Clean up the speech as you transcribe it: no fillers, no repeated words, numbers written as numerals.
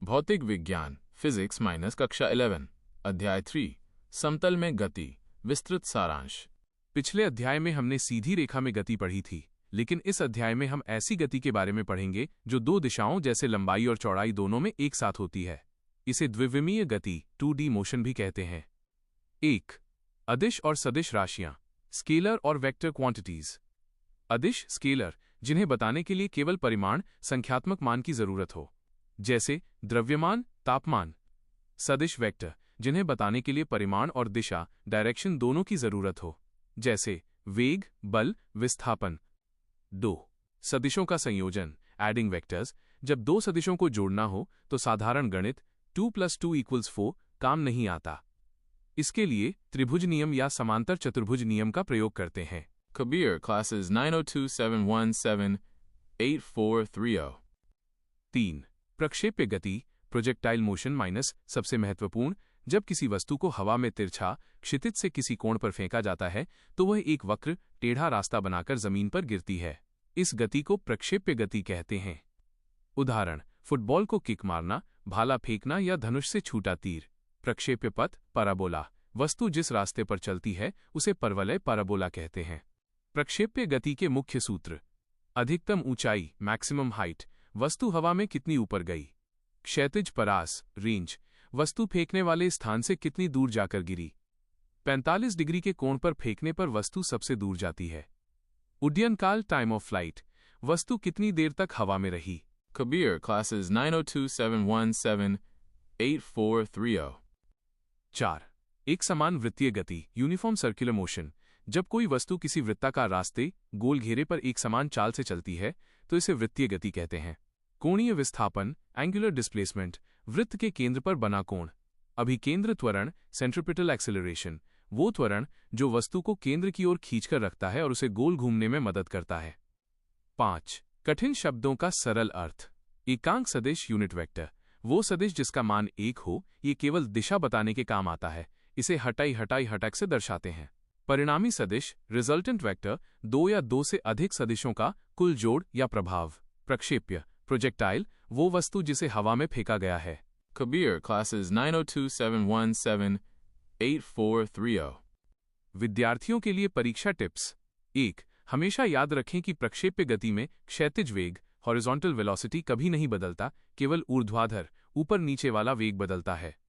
भौतिक विज्ञान physics minus कक्षा 11 अध्याय 3 समतल में गति विस्तृत सारांश। पिछले अध्याय में हमने सीधी रेखा में गति पढ़ी थी, लेकिन इस अध्याय में हम ऐसी गति के बारे में पढ़ेंगे जो दो दिशाओं जैसे लंबाई और चौड़ाई दोनों में एक साथ होती है। इसे द्विविमीय गति 2D मोशन भी कहते हैं। 1. अदिश और सदिश राशियां, स्केलर और वेक्टर क्वांटिटीज। अदिश स्केलर जिन्हें बताने के लिए केवल परिमाण संख्यात्मक मान की जरूरत हो, जैसे द्रव्यमान, तापमान। सदिश वेक्टर जिन्हें बताने के लिए परिमाण और दिशा डायरेक्शन दोनों की जरूरत हो, जैसे वेग, बल, विस्थापन। 2. सदिशों का संयोजन एडिंग वेक्टर्स। जब दो सदिशों को जोड़ना हो तो साधारण गणित 2 + 2 = 4 काम नहीं आता। इसके लिए त्रिभुज नियम या समांतर चतुर्भुज नियम का प्रयोग करते हैं। Kabir, classes 902-717-8430। 3. प्रक्षेप्य गति प्रोजेक्टाइल मोशन माइनस सबसे महत्वपूर्ण, जब किसी वस्तु को हवा में तिरछा क्षितिज से किसी कोण पर फेंका जाता है तो वह एक वक्र टेढ़ा रास्ता बनाकर जमीन पर गिरती है। इस गति को प्रक्षेप्य गति कहते हैं। उदाहरण: फुटबॉल को किक मारना, भाला फेंकना या धनुष से छूटा तीर। प्रक्षेप्य पथ पैराबोला, वस्तु जिस रास्ते पर चलती है उसे परवलय पैराबोला कहते हैं। प्रक्षेप्य गति के मुख्य सूत्र: अधिकतम ऊंचाई मैक्सिमम हाइट, वस्तु हवा में कितनी ऊपर गई। क्षैतिज परास रेंज, वस्तु फेंकने वाले स्थान से कितनी दूर जाकर गिरी। 45 डिग्री के कोण पर फेंकने पर वस्तु सबसे दूर जाती है। उड्डयन काल टाइम ऑफ फ्लाइट, वस्तु कितनी देर तक हवा में रही। Kabir, classes 902-717-8430। 4. एक समान वृत्तीय गति यूनिफॉर्म सर्कुलर मोशन, जब कोई वस्तु किसी वृत्ताकार रास्ते गोल घेरे पर एक समान चाल से चलती है तो इसे वृत्तीय गति कहते हैं। कोणीय विस्थापन एंगुलर डिस्प्लेसमेंट, वृत्त के केंद्र पर बना कोण। अभिकेंद्र त्वरण सेंट्रिपिटल एक्सेलरेशन, वो त्वरण जो वस्तु को केंद्र की ओर खींचकर रखता है और उसे गोल घूमने में मदद करता है। 5. कठिन शब्दों का सरल अर्थ। एकांक सदिश यूनिट वेक्टर, वो सदिश जिसका मान 1 हो, ये केवल दिशा बताने के काम आता है। इसे हटाई हटाई हटक से दर्शाते हैं। परिणामी सदिश रिजल्टेंट वेक्टर, 2 या 2 से अधिक सदिशों का कुल जोड़ या प्रभाव। प्रक्षेप्य प्रोजेक्टाइल, वो वस्तु जिसे हवा में फेंका गया है। Kabir, classes 902-717-8430। विद्यार्थियों के लिए परीक्षा टिप्स। 1. हमेशा याद रखें कि प्रक्षेप्य गति में क्षैतिज वेग हॉरिजॉन्टल वेलोसिटी कभी नहीं बदलता, केवल ऊर्ध्वाधर ऊपर नीचे वाला वेग बदलता है।